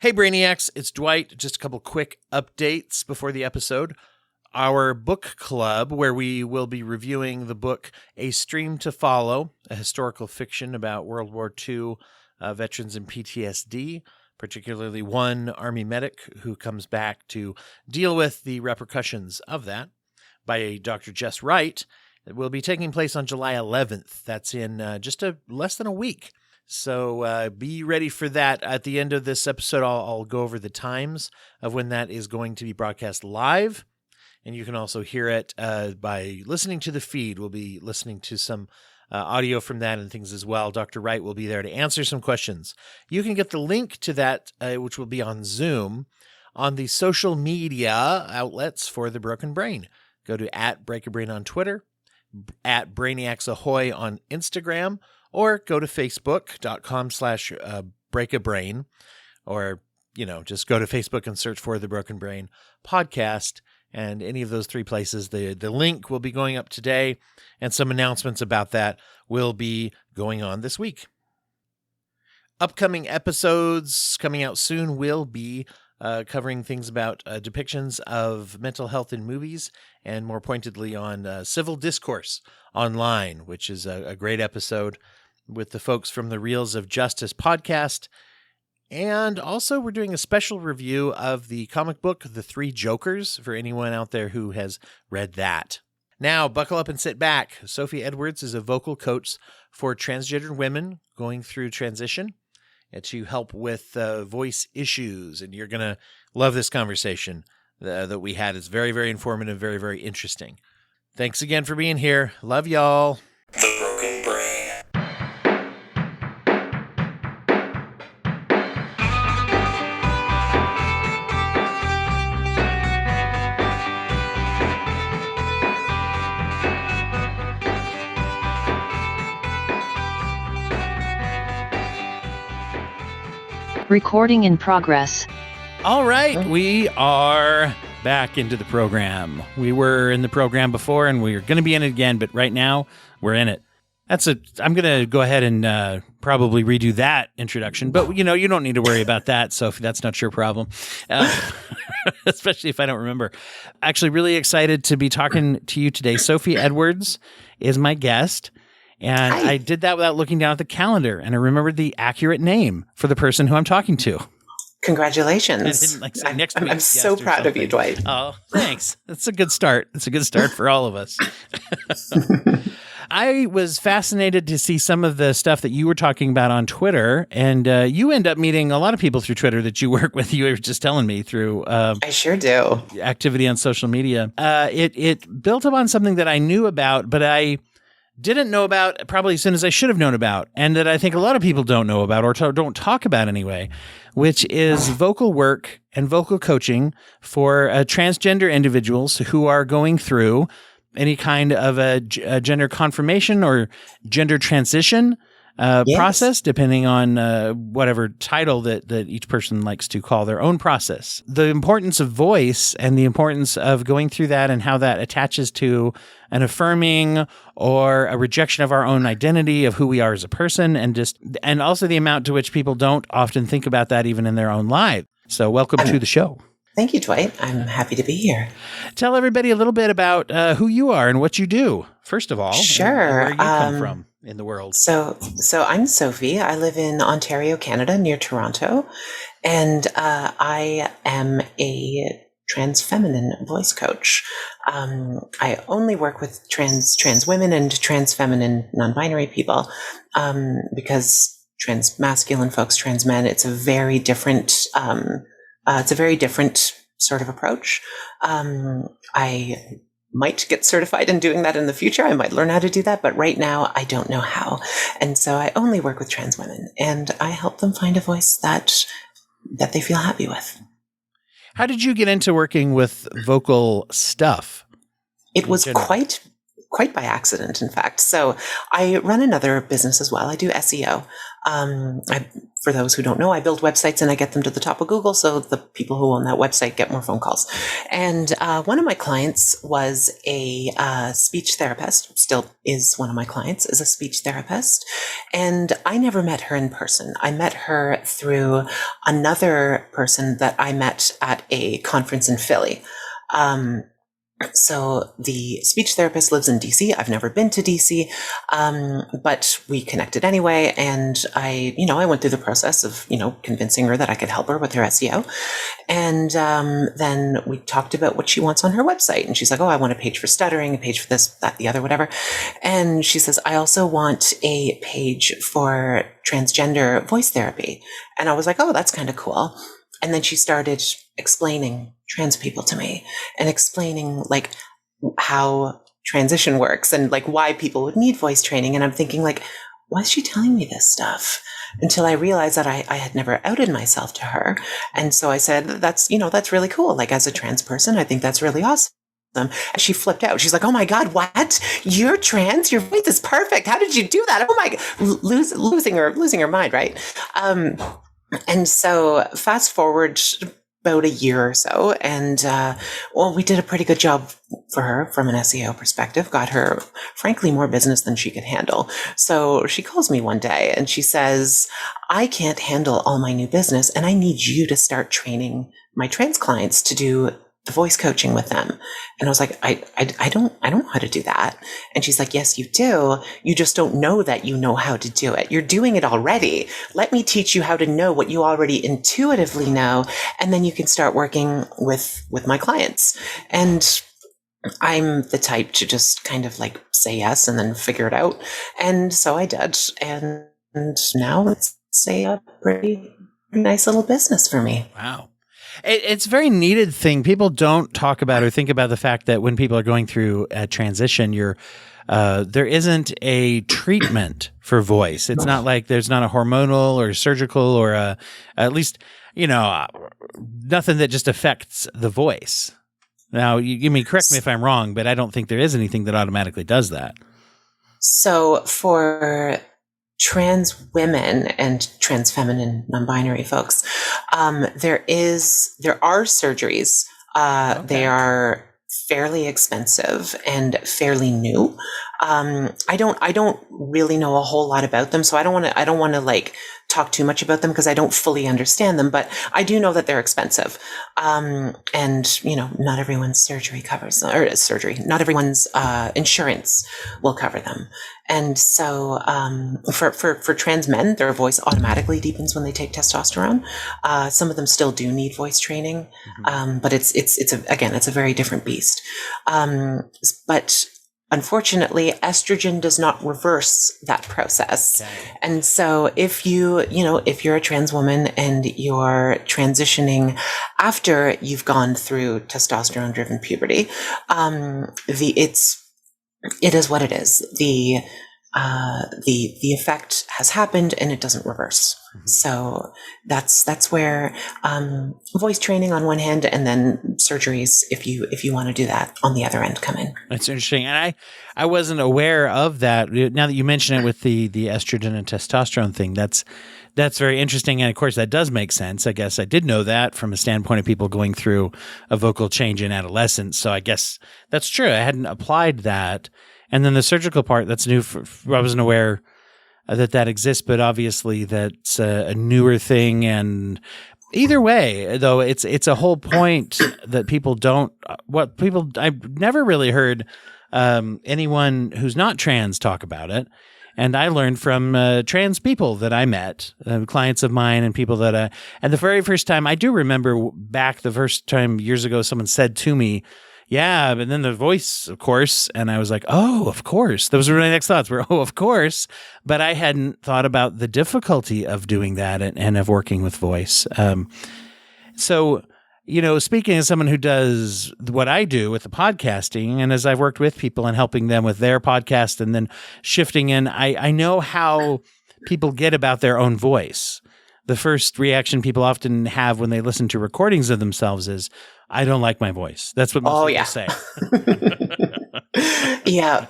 Hey Brainiacs, it's Dwight. Just a couple quick updates before the episode. Our book club, where we will be reviewing the book A Stream to Follow, a historical fiction about World War II veterans and PTSD, particularly one Army medic who comes back to deal with the repercussions of that, by Dr. Jess Wright. It will be taking place on July 11th. That's in just less than a week. So be ready for that. At the end of this episode, I'll go over the times of when that is going to be broadcast live. And you can also hear it by listening to the feed. We'll be listening to some audio from that and things as well. Dr. Wright will be there to answer some questions. You can get the link to that, which will be on Zoom, on the social media outlets for The Broken Brain. Go to @BreakABrain on Twitter, @BrainiacsAhoy on Instagram, or go to facebook.com/breakabrain, or, just go to Facebook and search for The Broken Brain Podcast. And any of those three places, the link will be going up today, and some announcements about that will be going on this week. Upcoming episodes coming out soon will be covering things about depictions of mental health in movies, and more pointedly on civil discourse online, which is a great episode with the folks from the Reels of Justice podcast. And also we're doing a special review of the comic book, The Three Jokers, for anyone out there who has read that. Now, buckle up and sit back. Sophie Edwards is a vocal coach for transgender women going through transition and to help with voice issues. And you're going to love this conversation that we had. It's very, very informative, very, very interesting. Thanks again for being here. Love y'all. The Broken Brain. Recording in progress. All right, we are back into the program. We were in the program before, and we're going to be in it again, but right now we're in it. I'm going to go ahead and probably redo that introduction, but you don't need to worry about that, Sophie. That's not your problem, especially if I don't remember. Actually, really excited to be talking to you today. Sophie Edwards is my guest. And Hi. I did that without looking down at the calendar, and I remembered the accurate name for the person who I'm talking to. Congratulations. I didn't say next I'm week's so guest or proud of you, something. Dwight. Oh, thanks. That's a good start. It's a good start for all of us. I was fascinated to see some of the stuff that you were talking about on Twitter, and you end up meeting a lot of people through Twitter that you work with. You were just telling me through I sure do. activity on social media. It built upon something that I knew about, but I didn't know about probably as soon as I should have known about, and that I think a lot of people don't know about or don't talk about anyway, which is vocal work and vocal coaching for transgender individuals who are going through any kind of a gender confirmation or gender transition process, depending on whatever title that each person likes to call their own process. The importance of voice and the importance of going through that and how that attaches to an affirming or a rejection of our own identity of who we are as a person, and also the amount to which people don't often think about that even in their own lives. So welcome to the show. Thank you, Dwight. I'm happy to be here. Tell everybody a little bit about who you are and what you do, first of all. Sure. And where you come from in the world. So I'm Sophie. I live in Ontario, Canada, near Toronto, and I am a trans feminine voice coach. I only work with trans women and trans feminine non-binary people because trans masculine folks, trans men, it's a very different sort of approach. I might get certified in doing that in the future. I might learn how to do that, but right now I don't know how. And so I only work with trans women, and I help them find a voice that they feel happy with. How did you get into working with vocal stuff? It was quite quite by accident, in fact. So I run another business as well. I do SEO. For those who don't know, I build websites and I get them to the top of Google, so the people who own that website get more phone calls. And one of my clients was a speech therapist, still is one of my clients, is a speech therapist. And I never met her in person. I met her through another person that I met at a conference in Philly. So the speech therapist lives in DC. I've never been to DC, but we connected anyway. And I went through the process of, convincing her that I could help her with her SEO. And then we talked about what she wants on her website. And she's like, oh, I want a page for stuttering, a page for this, that, the other, whatever. And she says, I also want a page for transgender voice therapy. And I was like, oh, that's kind of cool. And then she started explaining trans people to me and explaining like how transition works and like why people would need voice training. And I'm thinking like, why is she telling me this stuff? Until I realized that I had never outed myself to her. And so I said, that's really cool. Like as a trans person, I think that's really awesome. And she flipped out. She's like, oh my God, what? You're trans? Your voice is perfect. How did you do that? Oh my God, losing her mind. Right. And so fast forward about a year or so, and we did a pretty good job for her from an SEO perspective, got her, frankly, more business than she could handle. So she calls me one day and she says, I can't handle all my new business, and I need you to start training my trans clients to do the voice coaching with them. And I was like, I don't know how to do that. And she's like, yes, you do. You just don't know that you know how to do it. You're doing it already. Let me teach you how to know what you already intuitively know. And then you can start working with my clients. And I'm the type to just kind of like say yes and then figure it out. And so I did. And now it's a pretty nice little business for me. Wow. It's a very needed thing. People don't talk about or think about the fact that when people are going through a transition, there isn't a treatment for voice. It's not like there's not a hormonal or surgical or at least, nothing that just affects the voice. Now, correct me if I'm wrong, but I don't think there is anything that automatically does that. So for trans women and trans feminine non-binary folks, there are surgeries. Okay. They are fairly expensive and fairly new. I don't really know a whole lot about them, so I don't want to like talk too much about them because I don't fully understand them, but I do know that they're expensive. And not everyone's not everyone's insurance will cover them. And so for trans men, their voice automatically deepens when they take testosterone. Some of them still do need voice training, but it's a very different beast. But unfortunately, estrogen does not reverse that process. Okay. And so if you're a trans woman and you're transitioning after you've gone through testosterone driven puberty, it is what it is. The effect has happened and it doesn't reverse. Mm-hmm. So that's where voice training on one hand, and then surgeries if you want to do that on the other end come in. That's interesting, and I wasn't aware of that. Now that you mention it with the estrogen and testosterone thing, that's very interesting, and of course that does make sense. I guess I did know that from a standpoint of people going through a vocal change in adolescence. So I guess that's true. I hadn't applied that. And then the surgical part, that's new. I wasn't aware that exists, but obviously that's a newer thing. And either way, though, it's a whole point that people don't. I've never really heard anyone who's not trans talk about it. And I learned from trans people that I met, clients of mine and people that and the very first time, I do remember back the first time years ago, someone said to me, yeah, but then the voice, of course. And I was like, oh, of course. Those were my next thoughts were, oh, of course. But I hadn't thought about the difficulty of doing that and of working with voice. So, speaking as someone who does what I do with the podcasting, and as I've worked with people and helping them with their podcast and then shifting in, I know how people get about their own voice. The first reaction people often have when they listen to recordings of themselves is, I don't like my voice. That's what most people say. Yeah.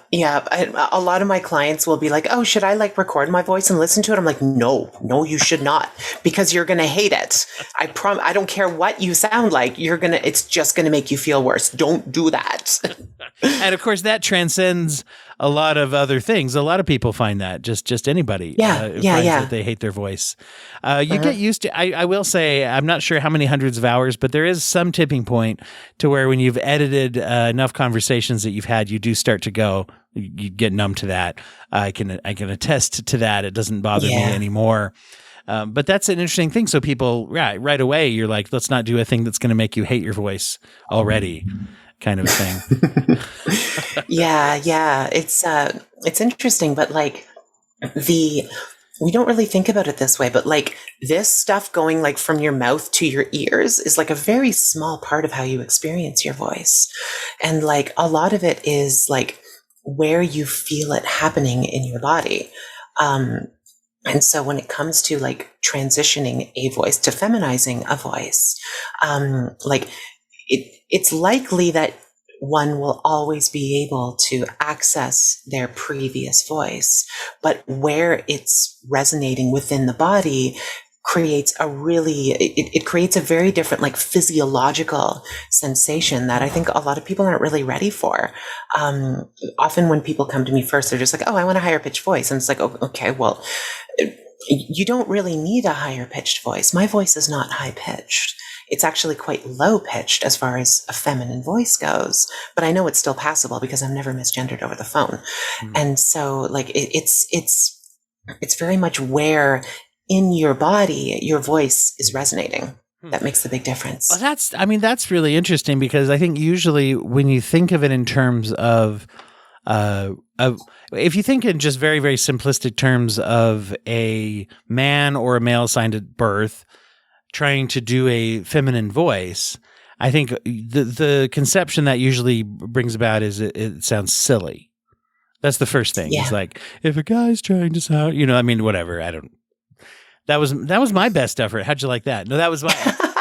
A lot of my clients will be like, "Oh, should I like record my voice and listen to it?" I'm like, "No, you should not, because you're going to hate it. I don't care what you sound like. It's just going to make you feel worse. Don't do that." And of course, that transcends a lot of other things. A lot of people find that just anybody finds that they hate their voice. You get used to, I will say, I'm not sure how many hundreds of hours, but there is some tipping point to where when you've edited enough conversations that you've had, you do start to go, you get numb to that. I can attest to that. It doesn't bother me anymore. But that's an interesting thing. So people, right away, you're like, let's not do a thing that's going to make you hate your voice already, kind of thing. Yeah. It's interesting, but like we don't really think about it this way, but like this stuff going like from your mouth to your ears is like a very small part of how you experience your voice. And like a lot of it is like where you feel it happening in your body. And so when it comes to like transitioning a voice to feminizing a voice, like it's likely that one will always be able to access their previous voice, but where it's resonating within the body creates it creates a very different like physiological sensation that I think a lot of people aren't really ready for. Often when people come to me first, they're just like, "Oh, I want a higher pitched voice." And it's like, "Oh, okay, well, you don't really need a higher pitched voice. My voice is not high pitched. It's actually quite low pitched as far as a feminine voice goes, but I know it's still passable because I'm never misgendered over the phone." And so like it's very much where in your body your voice is resonating. That makes the big difference. Well, that's really interesting, because I think usually when you think of it in terms of if you think in just very, very simplistic terms of a man or a male assigned at birth trying to do a feminine voice, I think the conception that usually brings about is it sounds silly. That's the first thing. It's like, if a guy's trying to sound, whatever. That was my best effort. How'd you like that? No, that was my.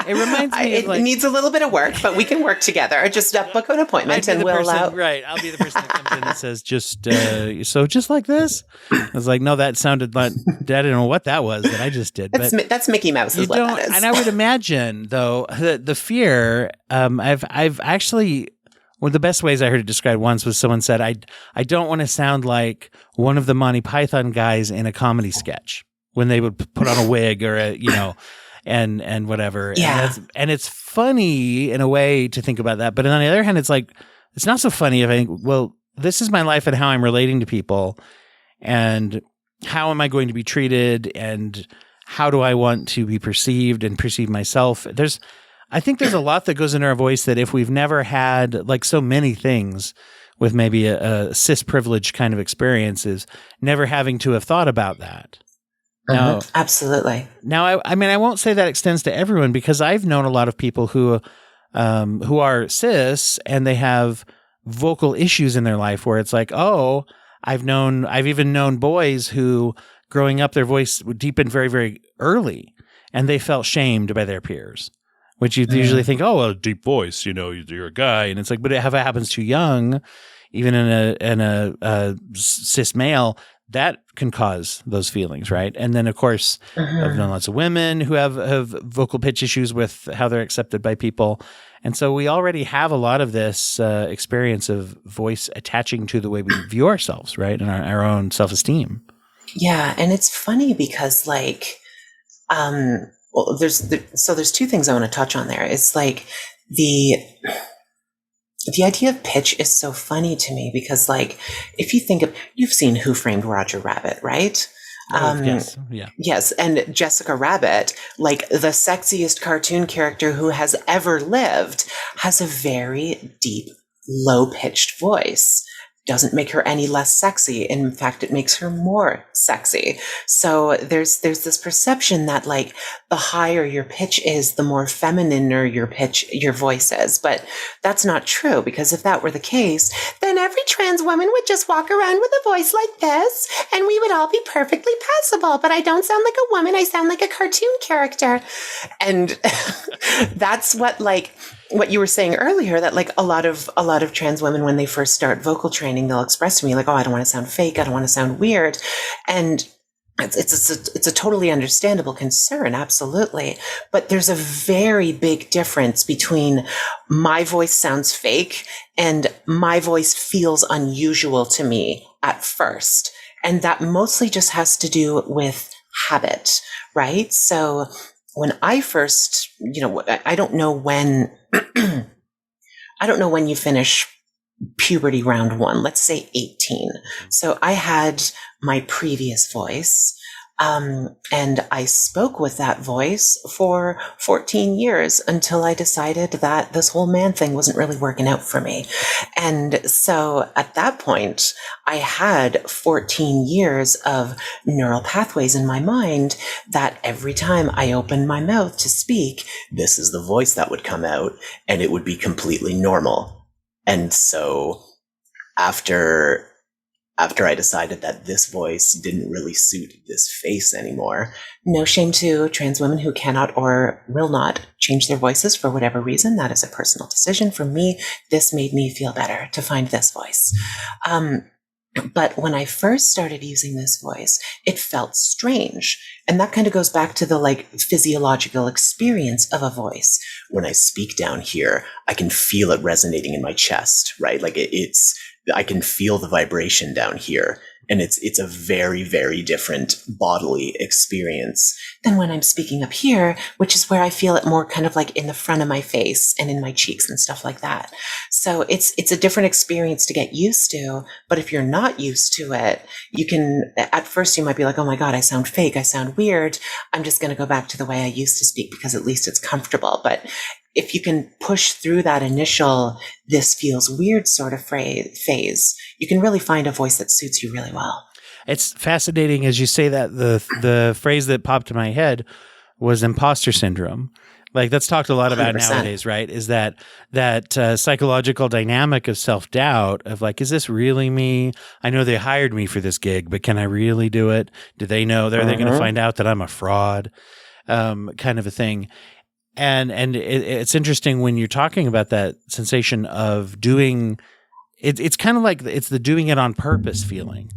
It reminds me. It needs a little bit of work, but we can work together. Just book an appointment, and we'll. Right, I'll be the person that comes in and says, "Just just like this." I was like, "No, that sounded like I don't know what that was that I just did." That's Mickey Mouse. Is what that is. And I would imagine, though, the fear. I've actually. One of the best ways I heard it described once was someone said, "I don't want to sound like one of the Monty Python guys in a comedy sketch when they would put on a wig or and whatever." Yeah. And it's funny in a way to think about that. But on the other hand, it's like, it's not so funny if I think, well, this is my life and how I'm relating to people, and how am I going to be treated, and how do I want to be perceived and perceive myself? I think there's a lot that goes into our voice that if we've never had, like so many things with maybe a cis privilege kind of experiences, never having to have thought about that. Now, absolutely. Now, I won't say that extends to everyone, because I've known a lot of people who are cis and they have vocal issues in their life where it's like, oh, I've even known boys who growing up their voice deepened very, very early, and they felt shamed by their peers, which you usually think, oh, well, deep voice, you're a guy, and it's like, but if it happens too young, even in a cis male, that can cause those feelings, right? And then, of course, I've known lots of women who have vocal pitch issues with how they're accepted by people. And so we already have a lot of this experience of voice attaching to the way we view ourselves, right? And our own self-esteem. Yeah. And it's funny because like, there's two things I want to touch on there. It's like the idea of pitch is so funny to me because, like, if you think of, you've seen Who Framed Roger Rabbit, right? Yes. Yeah. Yes. And Jessica Rabbit, like the sexiest cartoon character who has ever lived, has a very deep, low-pitched voice. Doesn't make her any less sexy. In fact, it makes her more sexy. So there's this perception that like the higher your pitch is, the more feminine your voice is. But that's not true, because if that were the case, then every trans woman would just walk around with a voice like this and we would all be perfectly passable. But I don't sound like a woman. I sound like a cartoon character. And that's what like what you were saying earlier, that like a lot of trans women, when they first start vocal training, they'll express to me like, oh, I don't want to sound fake. I don't want to sound weird. And it's a totally understandable concern. Absolutely. But there's a very big difference between my voice sounds fake and my voice feels unusual to me at first. And that mostly just has to do with habit, right? So when I first, I don't know when, I don't know when you finish puberty round 1, let's say 18. So I had my previous voice, and I spoke with that voice for 14 years until I decided that this whole man thing wasn't really working out for me. And so at that point, I had 14 years of neural pathways in my mind that every time I opened my mouth to speak, this is the voice that would come out, and it would be completely normal. And so after I decided that this voice didn't really suit this face anymore, no shame to trans women who cannot or will not change their voices for whatever reason. That is a personal decision. For me, this made me feel better to find this voice. But when I first started using this voice, it felt strange. And that kind of goes back to the like physiological experience of a voice. When I speak down here, I can feel it resonating in my chest, right? Like I can feel the vibration down here. And it's a very, very different bodily experience than when I'm speaking up here, which is where I feel it more kind of like in the front of my face and in my cheeks and stuff like that. So it's a different experience to get used to. But if you're not used to it, you can, at first you might be like, oh my God, I sound fake. I sound weird. I'm just going to go back to the way I used to speak because at least it's comfortable. But if you can push through that initial, this feels weird sort of phase, you can really find a voice that suits you really well. It's fascinating as you say that. The phrase that popped in my head was imposter syndrome. Like that's talked a lot about 100%. nowadays, right? Is that psychological dynamic of self-doubt of like, is this really me? I know they hired me for this gig, but can I really do it? Do they know? Are they going to find out that I'm a fraud? Kind of a thing. And it's interesting when you're talking about that sensation of doing it. It's kind of like it's the doing it on purpose feeling.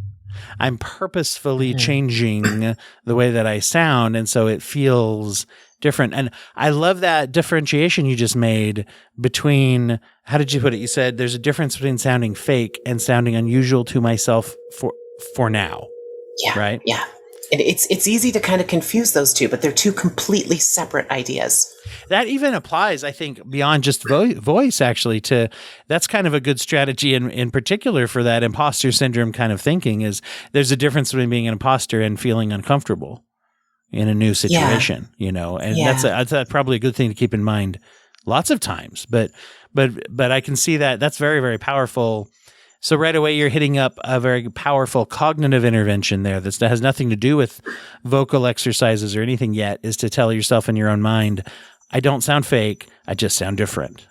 I'm purposefully changing the way that I sound, and so it feels different. And I love that differentiation you just made between, how did you put it? You said there's a difference between sounding fake and sounding unusual to myself for now. Yeah. Right? Yeah. And it's easy to kind of confuse those two, but they're two completely separate ideas. That even applies, I think, beyond just voice, actually, to that's kind of a good strategy in particular for that imposter syndrome kind of thinking is there's a difference between being an imposter and feeling uncomfortable in a new situation, and that's probably a good thing to keep in mind lots of times. But I can see that that's very, very powerful. So right away, you're hitting up a very powerful cognitive intervention there that has nothing to do with vocal exercises or anything yet, is to tell yourself in your own mind, I don't sound fake, I just sound different.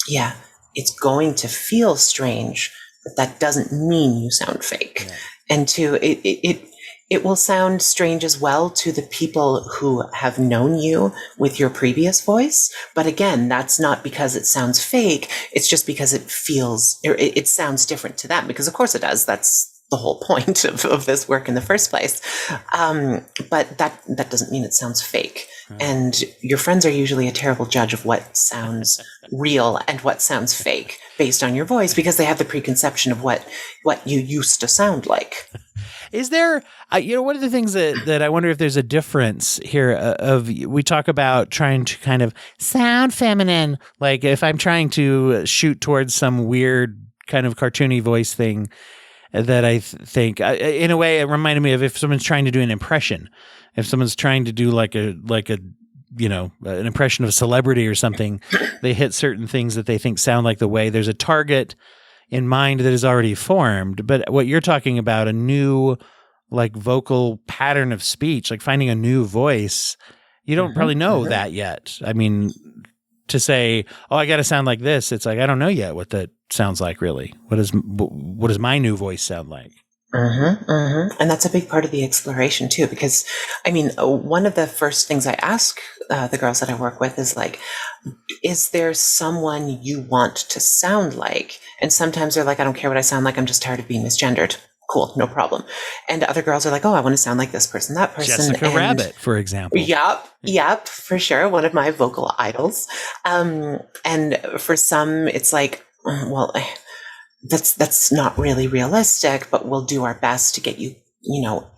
Yeah, it's going to feel strange, but that doesn't mean you sound fake. Yeah. And it will sound strange as well to the people who have known you with your previous voice. But again, that's not because it sounds fake. It's just because it sounds different to them, because of course it does. That's the whole point of this work in the first place. But that doesn't mean it sounds fake. And your friends are usually a terrible judge of what sounds real and what sounds fake based on your voice, because they have the preconception of what you used to sound like. Is there, one of the things that I wonder if there's a difference here we talk about trying to kind of sound feminine, like if I'm trying to shoot towards some weird kind of cartoony voice thing that I think, in a way, it reminded me of if someone's trying to do an impression, if someone's trying to do like a an impression of a celebrity or something, they hit certain things that they think sound like the way. There's a target in mind that is already formed. But what you're talking about, a new like vocal pattern of speech, like finding a new voice, you don't probably know that yet. I mean, to say, oh, I got to sound like this, it's like, I don't know yet what that sounds like really. What does my new voice sound like? And that's a big part of the exploration too, because I mean, one of the first things I ask the girls that I work with is like, is there someone you want to sound like? And sometimes they're like, I don't care what I sound like. I'm just tired of being misgendered. Cool, no problem. And other girls are like, oh, I want to sound like this person, that person. Jessica Rabbit, for example. Yep, for sure. One of my vocal idols. And for some, it's like, well, that's not really realistic, but we'll do our best to get you,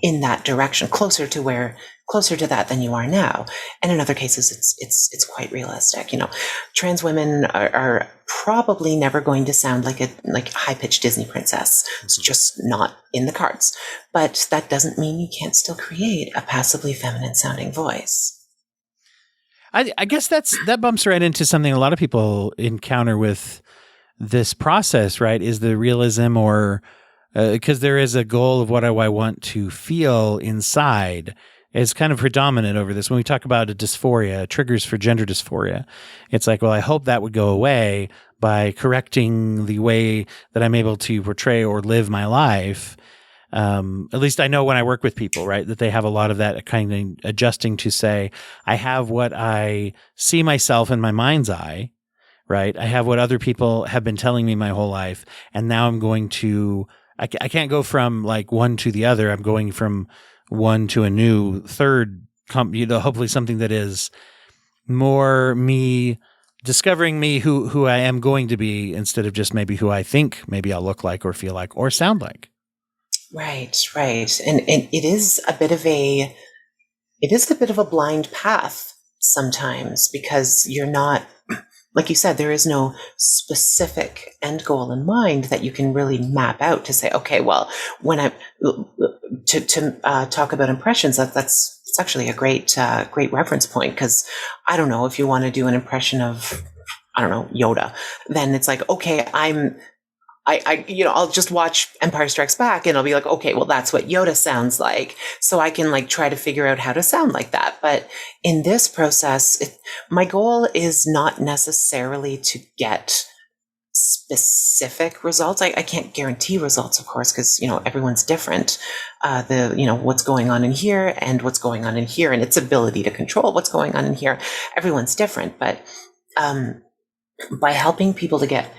in that direction, closer to that than you are now. And in other cases, it's quite realistic. Trans women are probably never going to sound like a high-pitched Disney princess. It's just not in the cards. But that doesn't mean you can't still create a passively feminine sounding voice. I guess that bumps right into something a lot of people encounter with this process, right? Is the realism, or because there is a goal of what I want to feel inside. It's kind of predominant over this. When we talk about a dysphoria, triggers for gender dysphoria, it's like, well, I hope that would go away by correcting the way that I'm able to portray or live my life. At least I know when I work with people, right, that they have a lot of that kind of adjusting to say, I have what I see myself in my mind's eye, right? I have what other people have been telling me my whole life. And now I'm going to, I can't go from like one to the other. I'm going from one to a new third, hopefully something that is more me discovering me, who I am going to be, instead of just maybe who I think maybe I'll look like or feel like or sound like. Right. And it is a bit of a blind path sometimes, because you're not, like you said, there is no specific end goal in mind that you can really map out to say, okay, well, when I talk about impressions, that's actually a great reference point, because I don't know, if you want to do an impression of, I don't know, Yoda, then it's like, okay, I'll just watch Empire Strikes Back and I'll be like, okay, well, that's what Yoda sounds like. So I can like try to figure out how to sound like that. But in this process, my goal is not necessarily to get specific results. I can't guarantee results, of course, because, everyone's different. What's going on in here and what's going on in here, and its ability to control what's going on in here. Everyone's different. But by helping people to get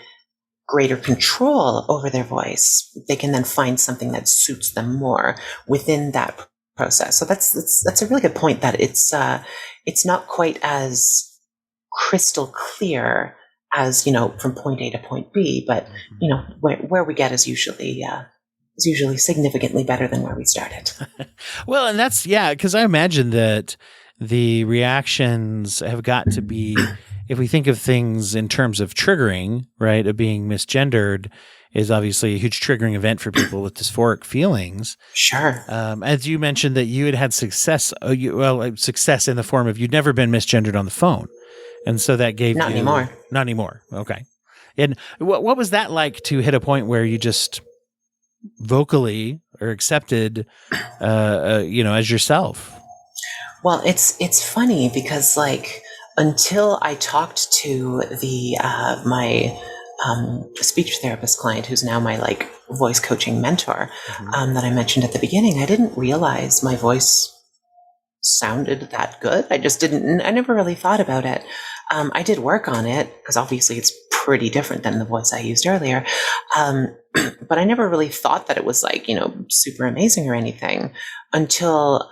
greater control over their voice, they can then find something that suits them more within that process. So that's a really good point, that it's not quite as crystal clear as, from point A to point B, but where we get is usually significantly better than where we started. Well, and that's, because I imagine that the reactions have got to be, if we think of things in terms of triggering, right, of being misgendered is obviously a huge triggering event for people with dysphoric feelings. Sure. As you mentioned that you had success, success in the form of you'd never been misgendered on the phone. And so that gave Not anymore. Not anymore. Okay. And what was that like to hit a point where you just vocally are accepted, as yourself? Well, it's funny because until I talked to my speech therapist client, who's now my voice coaching mentor, that I mentioned at the beginning, I didn't realize my voice sounded that good. I never really thought about it. I did work on it because obviously it's pretty different than the voice I used earlier. But I never really thought that it was super amazing or anything until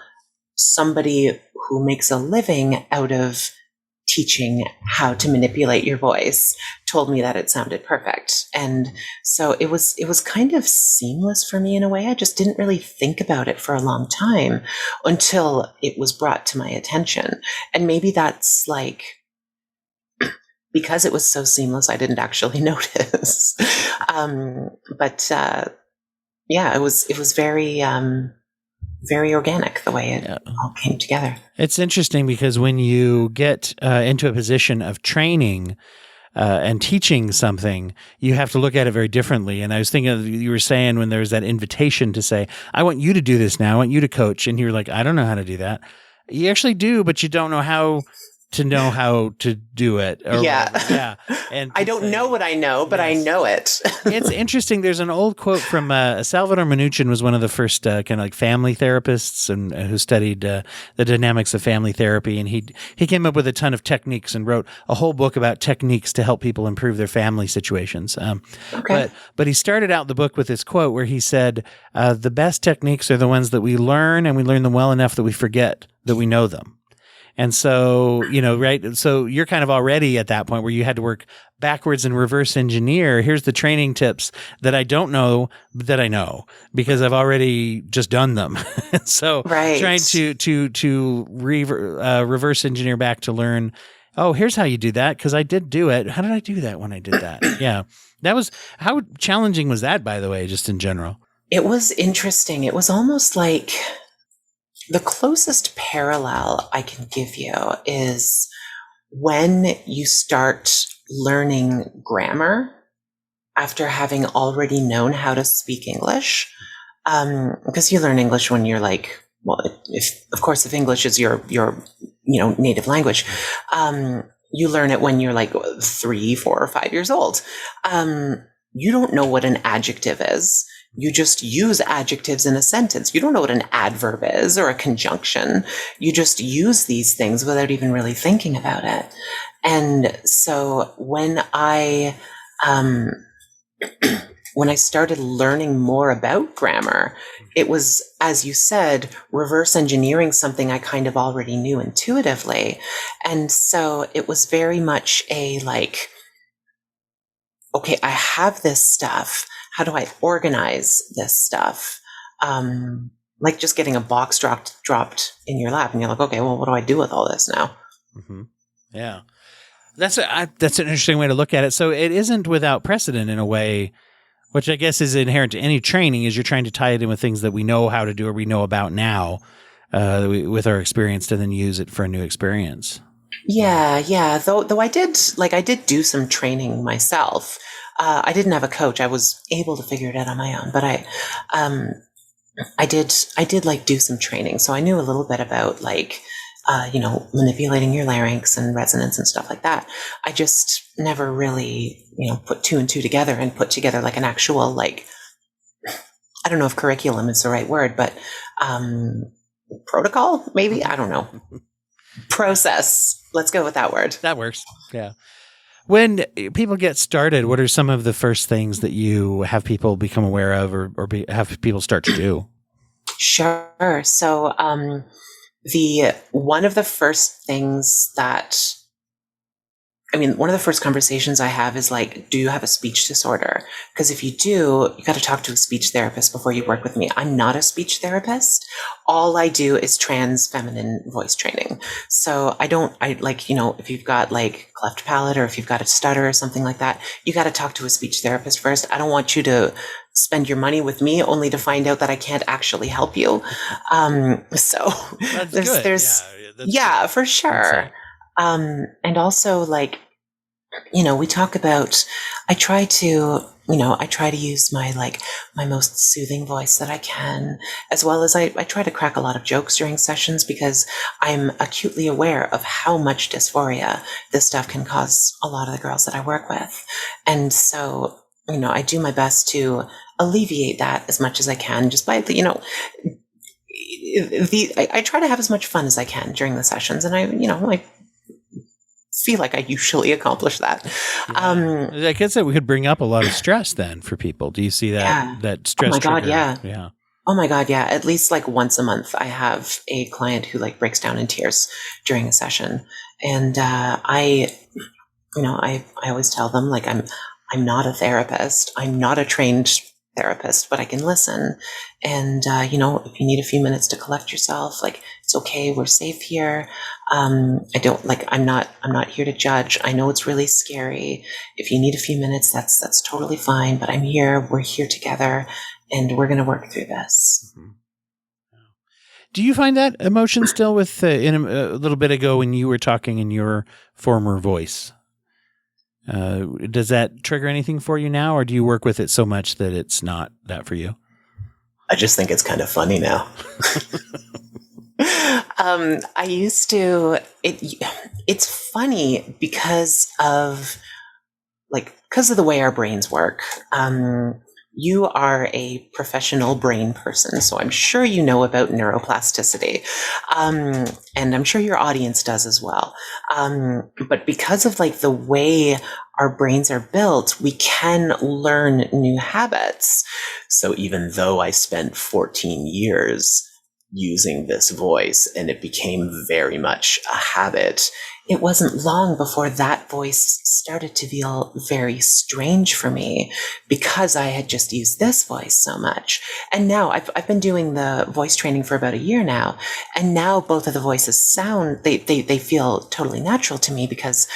somebody who makes a living out of teaching how to manipulate your voice told me that it sounded perfect. And so it was kind of seamless for me in a way. I just didn't really think about it for a long time until it was brought to my attention. And maybe that's because it was so seamless, I didn't actually notice. But it was very, very organic the way it all came together. It's interesting because when you get into a position of training and teaching something, you have to look at it very differently. And I was thinking you were saying when there was that invitation to say, I want you to do this now, I want you to coach. And you're like, I don't know how to do that. You actually do, but you don't know how to know how to do it. Yeah. And I don't know what I know, but I know it. It's interesting. There's an old quote from Salvador Minuchin was one of the first kind of like family therapists and who studied the dynamics of family therapy. And he came up with a ton of techniques and wrote a whole book about techniques to help people improve their family situations. But he started out the book with this quote where he said, the best techniques are the ones that we learn, and we learn them well enough that we forget that we know them. And so, right. So you're kind of already at that point where you had to work backwards and reverse engineer. Here's the training tips that I don't know, but that I know because I've already just done them. So trying to reverse engineer back to learn, oh, here's how you do that. Cause I did do it. How did I do that when I did that? Yeah. How challenging was that, by the way, just in general? It was interesting. It was almost like, the closest parallel I can give you is when you start learning grammar after having already known how to speak English, because you learn English when you're like, well, if English is your native language, you learn it when you're like 3, 4, or 5 years old. You don't know what an adjective is. You just use adjectives in a sentence. You don't know what an adverb is or a conjunction. You just use these things without even really thinking about it. And so when I started learning more about grammar, it was, as you said, reverse engineering something I kind of already knew intuitively. And so it was very much a like, okay, I have this stuff. How do I organize this stuff? Like just getting a box dropped in your lap, and you're like, okay, well, what do I do with all this now? Mm-hmm. Yeah, that's an interesting way to look at it. So it isn't without precedent in a way, which I guess is inherent to any training. Is you're trying to tie it in with things that we know how to do or we know about now with our experience, to then use it for a new experience. Yeah. Though I did do some training myself. I didn't have a coach. I was able to figure it out on my own, but I did like do some training. So I knew a little bit about like, manipulating your larynx and resonance and stuff like that. I just never really, put 2 and 2 together and put together like an actual, like, I don't know if curriculum is the right word, but, protocol, maybe? I don't know. Process. Let's go with that word. That works. Yeah. When people get started, what are some of the first things that you have people become aware of or have people start to do? Sure. So one of the first things one of the first conversations I have is like, do you have a speech disorder? Because if you do, you got to talk to a speech therapist before you work with me. I'm not a speech therapist. All I do is trans feminine voice training. So if you've got like cleft palate or if you've got a stutter or something like that, you got to talk to a speech therapist first. I don't want you to spend your money with me only to find out that I can't actually help you. So that's good. Yeah, for sure. And also like, we talk about, I try to use my most soothing voice that I can, as well as I try to crack a lot of jokes during sessions because I'm acutely aware of how much dysphoria this stuff can cause a lot of the girls that I work with. And so, I do my best to alleviate that as much as I can just by, I try to have as much fun as I can during the sessions. And I feel like I usually accomplish that. Yeah. I guess that we could bring up a lot of stress then for people. Do you see that stress? Oh my God, trigger? Yeah. Oh my God, yeah. At least like once a month, I have a client who like breaks down in tears during a session, and I always tell them like I'm not a therapist. I'm not a trained therapist, but I can listen. And, if you need a few minutes to collect yourself, like, it's okay. We're safe here. I'm not here to judge. I know it's really scary. If you need a few minutes, that's totally fine, but I'm here. We're here together and we're going to work through this. Mm-hmm. Do you find that emotion still with a little bit ago when you were talking in your former voice? Does that trigger anything for you now, or do you work with it so much that it's not that for you? I just think it's kind of funny now. I used to, it's funny because of the way our brains work. You are a professional brain person, so I'm sure you know about neuroplasticity. And I'm sure your audience does as well. But because of the way our brains are built, we can learn new habits. So even though I spent 14 years using this voice and it became very much a habit, it wasn't long before that voice started to feel very strange for me because I had just used this voice so much. And now I've been doing the voice training for about a year now. And now both of the voices sound, they feel totally natural to me because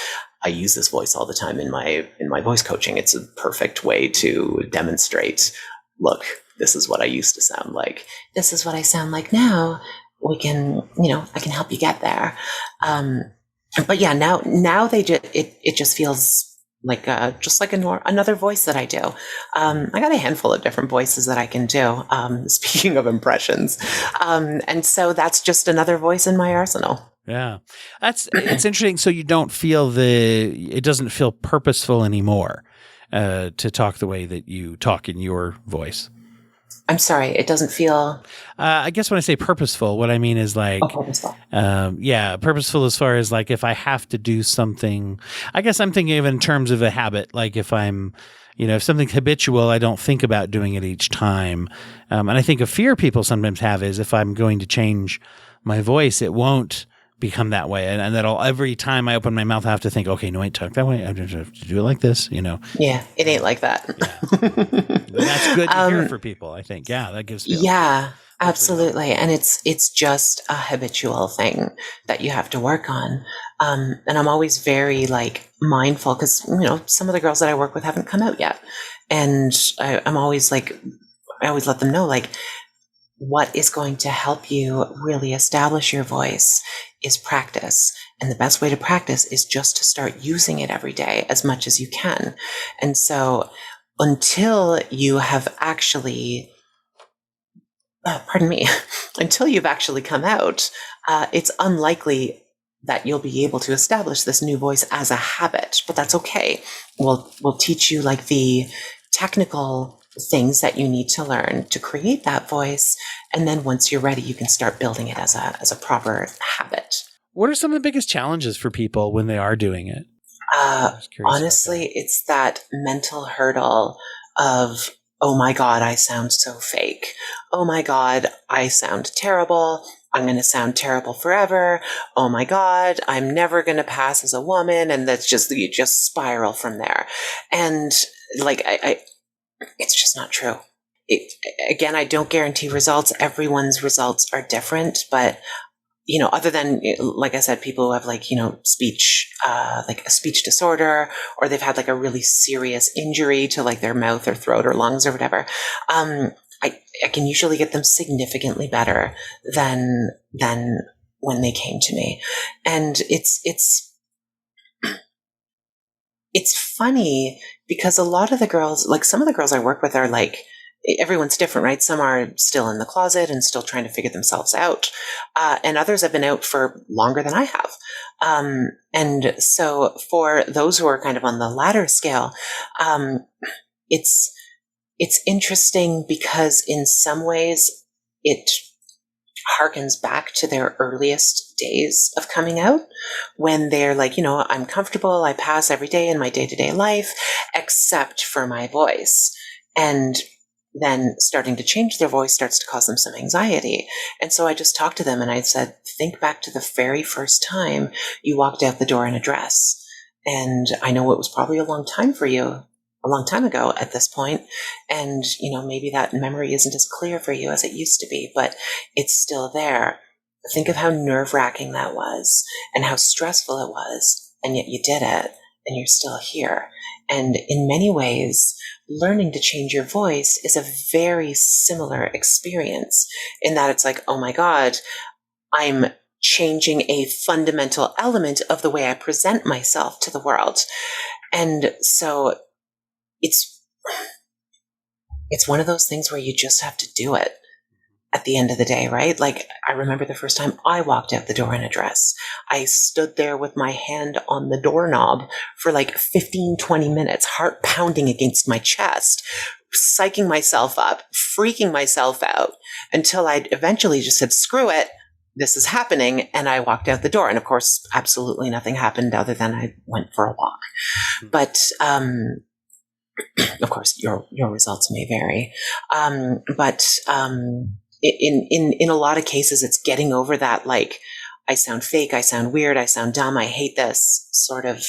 I use this voice all the time in my voice coaching. It's a perfect way to demonstrate, look, this is what I used to sound like. This is what I sound like now. We can, I can help you get there. But yeah, now it just feels like just like another voice that I do. I got a handful of different voices that I can do. Speaking of impressions, and so that's just another voice in my arsenal. Yeah, it's interesting. So you don't feel it doesn't feel purposeful anymore to talk the way that you talk in your voice. I'm sorry, it doesn't feel... I guess when I say purposeful, what I mean is purposeful. Purposeful as far as if I have to do something. I guess I'm thinking of it in terms of a habit. Like if I'm, if something's habitual, I don't think about doing it each time. And I think a fear people sometimes have is if I'm going to change my voice, it won't become that way. And that every time I open my mouth, I have to think, okay, no, wait, talk that way. I have to do it like this, Yeah, it ain't like that. Yeah. That's good to hear for people, I think. Yeah, that gives people. Yeah, absolutely. And it's just a habitual thing that you have to work on. And I'm always very mindful because, some of the girls that I work with haven't come out yet. And I'm always I always let them know what is going to help you really establish your voice is practice. And the best way to practice is just to start using it every day as much as you can. And so until you have actually, until you've actually come out, it's unlikely that you'll be able to establish this new voice as a habit, but that's okay. We'll teach you the technical things that you need to learn to create that voice. And then once you're ready, you can start building it as a proper habit. What are some of the biggest challenges for people when they are doing it? Honestly, it's that mental hurdle of, oh my God, I sound so fake. Oh my God, I sound terrible. I'm going to sound terrible forever. Oh my God, I'm never going to pass as a woman. And that's you just spiral from there. And it's just not true. Again, I don't guarantee results. Everyone's results are different, but other than, like I said, people who have speech, a speech disorder, or they've had a really serious injury to their mouth or throat or lungs or whatever. I can usually get them significantly better than when they came to me. And it's funny because a lot of the girls, some of the girls I work with are everyone's different, right? Some are still in the closet and still trying to figure themselves out. And others have been out for longer than I have. And so for those who are kind of on the latter scale, it's interesting because in some ways it harkens back to their earliest days of coming out when they're I'm comfortable. I pass every day in my day-to-day life, except for my voice. And then starting to change their voice starts to cause them some anxiety. And so I just talked to them and I said, think back to the very first time you walked out the door in a dress. And I know it was probably a long time for you, a long time ago at this point. And, maybe that memory isn't as clear for you as it used to be, but it's still there. Think of how nerve-wracking that was and how stressful it was. And yet you did it and you're still here. And in many ways, learning to change your voice is a very similar experience in that it's oh my God, I'm changing a fundamental element of the way I present myself to the world. And so it's one of those things where you just have to do it. at the end of the day, right? Like, I remember the first time I walked out the door in a dress. I stood there with my hand on the doorknob for like 15, 20 minutes, heart pounding against my chest, psyching myself up, freaking myself out, until I eventually just said, screw it, this is happening. And I walked out the door. And of course, absolutely nothing happened other than I went for a walk. But, of course, your results may vary. But in a lot of cases, it's getting over that, like, I sound fake, I sound weird, I sound dumb, I hate this sort of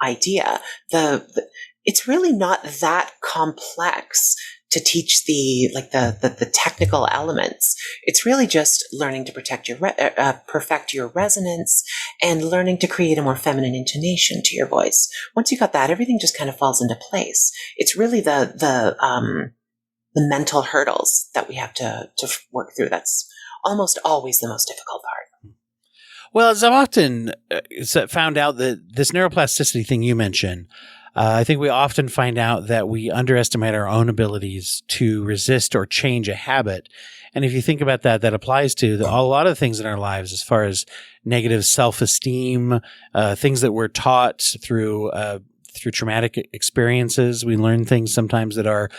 idea. It's really not that complex to teach the technical elements. It's really just learning to perfect your resonance and learning to create a more feminine intonation to your voice. Once you got that, everything just kind of falls into place. It's really the mental hurdles that we have to work through. That's almost always the most difficult part. Well, as I've often found out, that this neuroplasticity thing you mentioned, I think we often find out that we underestimate our own abilities to resist or change a habit. And if you think about that, that applies to a lot of things in our lives, as far as negative self-esteem, things that we're taught through traumatic experiences. We learn things sometimes they're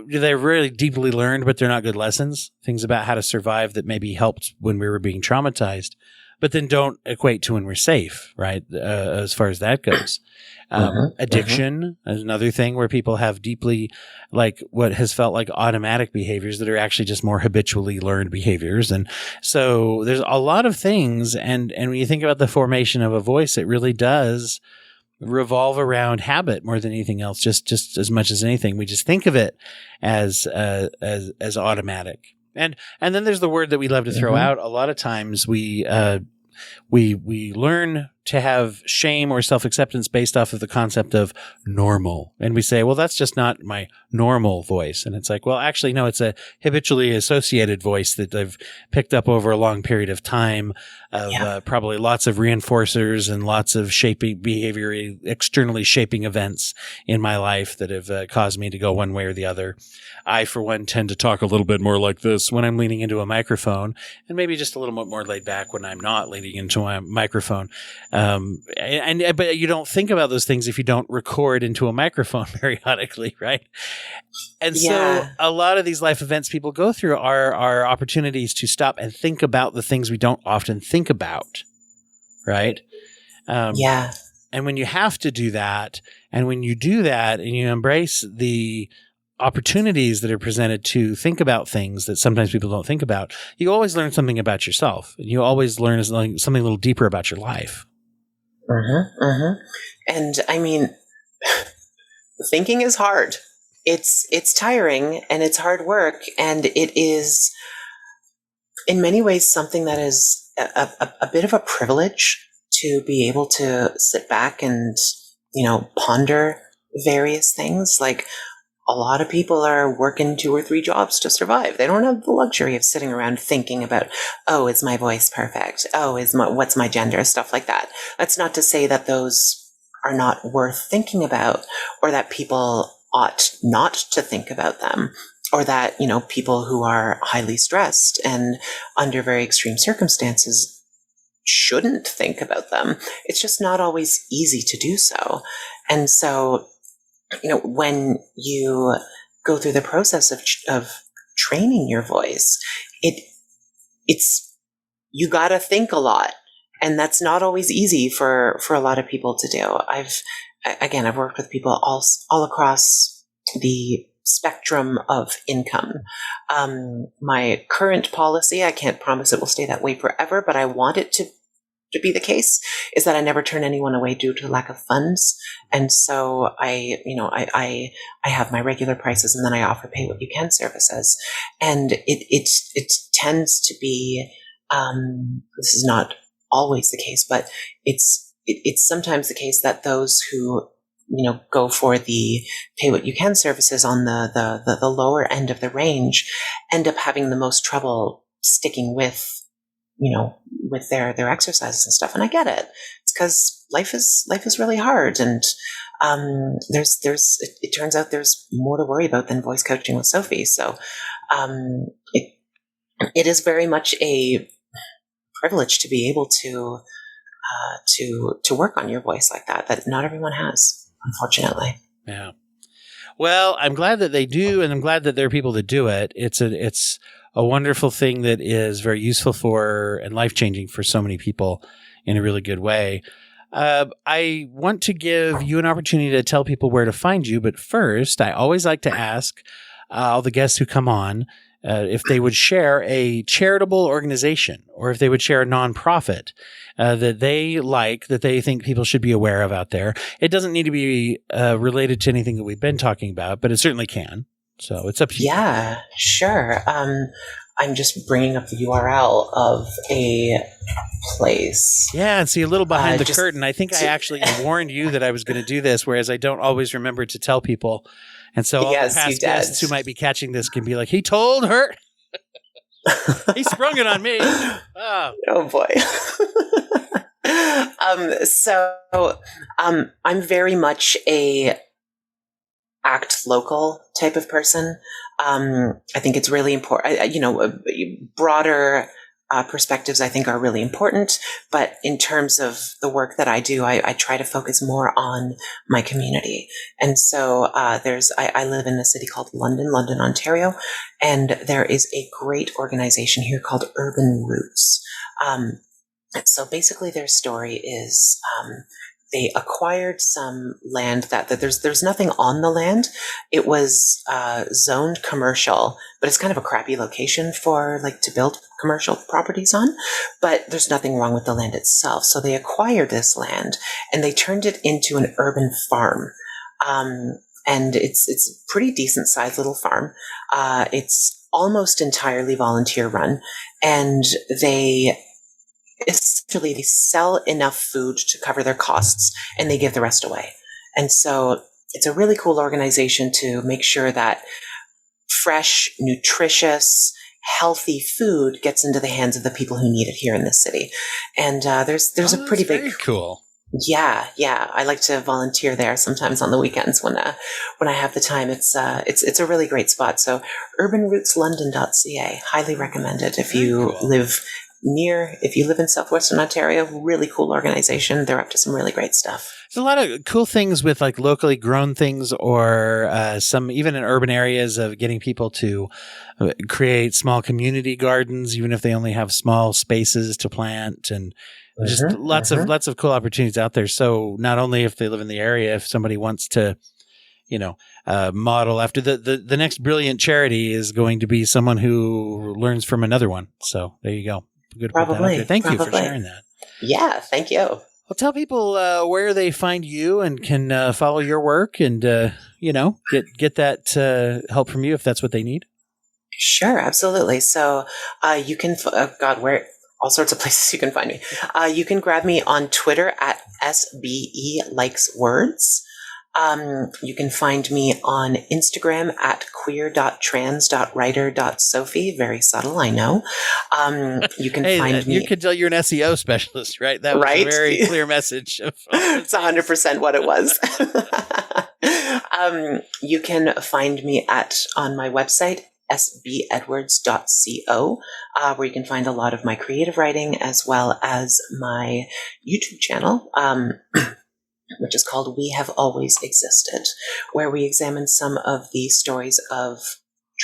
really deeply learned, but they're not good lessons. Things about how to survive that maybe helped when we were being traumatized, but then don't equate to when we're safe, right? As far as that goes. Addiction is another thing where people have deeply, like, what has felt like automatic behaviors that are actually just more habitually learned behaviors. And so there's a lot of things. And when you think about the formation of a voice, it really does revolve around habit more than anything else, just as much as anything. We just think of it as automatic. And then there's the word that we love to throw out. A lot of times we learn to have shame or self-acceptance based off of the concept of normal. And we say, well, that's just not my normal voice. And it's like, well, actually, no, it's a habitually associated voice that I've picked up over a long period of time of probably lots of reinforcers and lots of externally shaping events in my life that have caused me to go one way or the other. I, for one, tend to talk a little bit more like this when I'm leaning into a microphone, and maybe just a little bit more laid back when I'm not leaning into a microphone. But you don't think about those things if you don't record into a microphone periodically, right? And so a lot of these life events people go through are opportunities to stop and think about the things we don't often think about, right? And when you have to do that, and when you do that and you embrace the opportunities that are presented to think about things that sometimes people don't think about, you always learn something about yourself. And you always learn something a little deeper about your life. And I mean, thinking is hard. It's tiring and it's hard work, and it is in many ways something that is a bit of a privilege to be able to sit back and, ponder various things. Like, a lot of people are working 2 or 3 jobs to survive. They don't have the luxury of sitting around thinking about, oh, is my voice perfect? Oh, what's my gender? Stuff like that. That's not to say that those are not worth thinking about, or that people ought not to think about them, or that, people who are highly stressed and under very extreme circumstances shouldn't think about them. It's just not always easy to do so. And so, when you go through the process of training your voice, you got to think a lot, and that's not always easy for a lot of people to do. I've worked with people all across the spectrum of income. My current policy, I can't promise it will stay that way forever, but I want it to be the case, is that I never turn anyone away due to lack of funds. And so I have my regular prices, and then I offer pay what you can services. And it tends to be, this is not always the case, but it's sometimes the case that those who, go for the pay what you can services on the lower end of the range end up having the most trouble sticking with their exercises and stuff. And I get it. It's because life is really hard. And it turns out there's more to worry about than voice coaching with Sophie. So it is very much a privilege to be able to work on your voice like that not everyone has, unfortunately. Yeah. Well, I'm glad that they do, and I'm glad that there are people that do it. It's a wonderful thing that is very useful for and life-changing for so many people in a really good way. I want to give you an opportunity to tell people where to find you, but first, I always like to ask all the guests who come on if they would share a charitable organization or if they would share a nonprofit that they like, that they think people should be aware of out there. It doesn't need to be related to anything that we've been talking about, but it certainly can. So it's up to you. Yeah, sure. I'm just bringing up the URL of a place. Yeah, and see a little behind the curtain. I think I actually warned you that I was going to do this, whereas I don't always remember to tell people. And so all the past guests who might be catching this can be like, he told her. He sprung it on me. Oh boy. I'm very much a act local type of person. I think it's really important. Broader perspectives I think are really important, but in terms of the work that I do, I try to focus more on my community. And so I live in a city called London, Ontario, and there is a great organization here called Urban Roots. So basically their story is they acquired some land that there's nothing on the land. It was zoned commercial, but it's kind of a crappy location for to build commercial properties on, but there's nothing wrong with the land itself. So they acquired this land and they turned it into an urban farm. And it's a pretty decent sized little farm. It's almost entirely volunteer run, and they essentially sell enough food to cover their costs and they give the rest away. And so it's a really cool organization to make sure that fresh, nutritious, healthy food gets into the hands of the people who need it here in this city. And there's a pretty big, very cool. Yeah. I like to volunteer there sometimes on the weekends when I have the time. It's a really great spot. So urbanrootslondon.ca, highly recommended if you live in Southwestern Ontario. Really cool organization. They're up to some really great stuff. There's a lot of cool things with locally grown things, or some even in urban areas of getting people to create small community gardens, even if they only have small spaces to plant, and just lots of cool opportunities out there. So not only if they live in the area, if somebody wants to, model after the next brilliant charity is going to be someone who learns from another one. So there you go. Good. Probably. Thank you for sharing that. Yeah, thank you. Well, tell people where they find you and can follow your work and, get that help from you if that's what they need. Sure, absolutely. So you can, where all sorts of places you can find me. You can grab me on Twitter at SBElikeswords. You can find me on Instagram at queer.trans.writer.sophie. Very subtle, I know. You can find me. You could tell you're an SEO specialist, right? That was a very clear message. It's 100% what it was. You can find me on my website, sbedwards.co, where you can find a lot of my creative writing as well as my YouTube channel, which is called We Have Always Existed, where we examine some of the stories of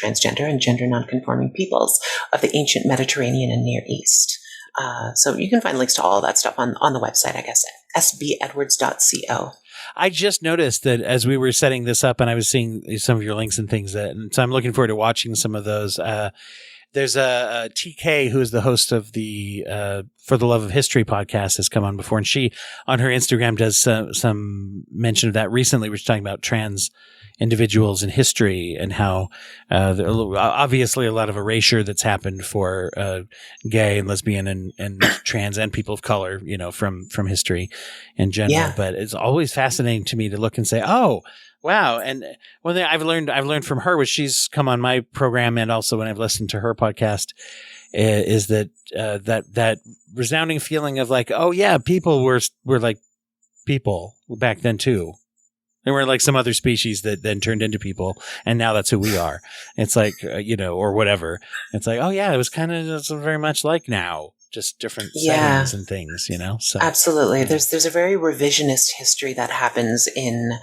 transgender and gender nonconforming peoples of the ancient Mediterranean and Near East. So you can find links to all that stuff on the website, I guess, sbedwards.co. I just noticed that as we were setting this up and I was seeing some of your links and things, and so I'm looking forward to watching some of those. There's a TK who is the host of the For the Love of History podcast has come on before, and she on her Instagram does some mention of that recently. We're talking about trans individuals in history and how obviously a lot of erasure that's happened for gay and lesbian and trans and people of color, from history in general. Yeah. But it's always fascinating to me to look and say, oh, wow. And one thing I've learned from her, which she's come on my program and also when I've listened to her podcast, is that that resounding feeling of oh yeah, people were like people back then too. They weren't like some other species that then turned into people, and now that's who we are. It's like, or whatever. It's like, oh yeah, it was kind of very much like now, just different settings and things, So absolutely, there's a very revisionist history that happens in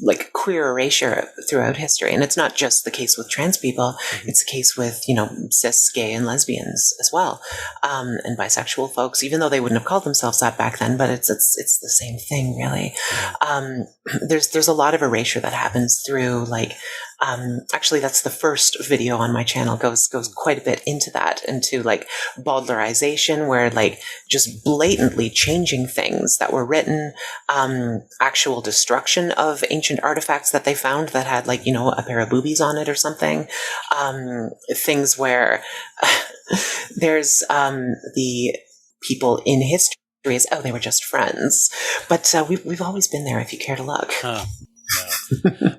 like queer erasure throughout history, and it's not just the case with trans people. It's the case with cis, gay, and lesbians as well, and bisexual folks, even though they wouldn't have called themselves that back then. But it's the same thing, really. There's a lot of erasure that happens through actually, that's the first video on my channel goes quite a bit into that, into like bawdlerization, where like just blatantly changing things that were written, actual destruction of ancient artifacts that they found that had like, a pair of boobies on it or something. Things where there's the people in history as, they were just friends. But we've always been there if you care to look. Oh.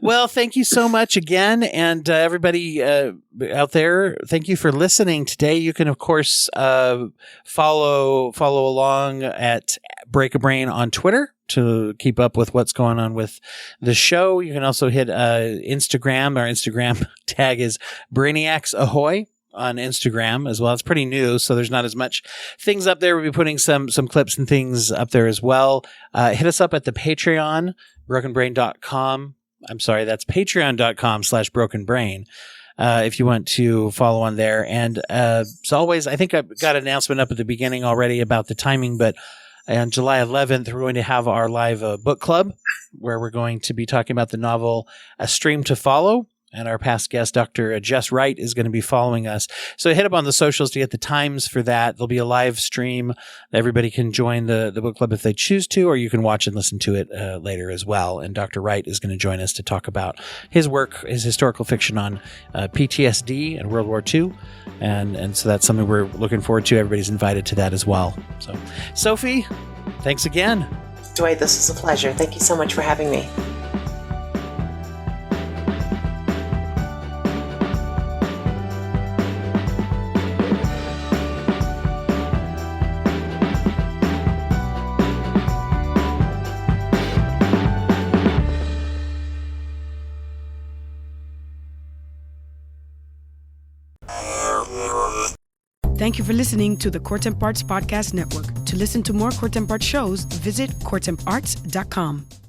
Well, thank you so much again. And everybody out there, thank you for listening today. You can, of course, follow along at Break a Brain on Twitter to keep up with what's going on with the show. You can also hit Instagram. Our Instagram tag is Brainiacs Ahoy on Instagram as well. It's pretty new, so there's not as much things up there. We'll be putting some clips and things up there as well. Hit us up at the Patreon, brokenbrain.com. I'm sorry, that's patreon.com/brokenbrain. If you want to follow on there. And as always, I think I've got an announcement up at the beginning already about the timing, but on July 11th, we're going to have our live book club where we're going to be talking about the novel A Stream to Follow. And our past guest, Dr. Jess Wright, is going to be following us. So hit up on the socials to get the times for that. There'll be a live stream. Everybody can join the book club if they choose to, or you can watch and listen to it later as well. And Dr. Wright is going to join us to talk about his work, his historical fiction on PTSD and World War II. And so that's something we're looking forward to. Everybody's invited to that as well. So, Sophie, thanks again. Dwight, this is a pleasure. Thank you so much for having me. Thank you for listening to the Court Arts Podcast Network. To listen to more Court Arts shows, visit courtemparts.com.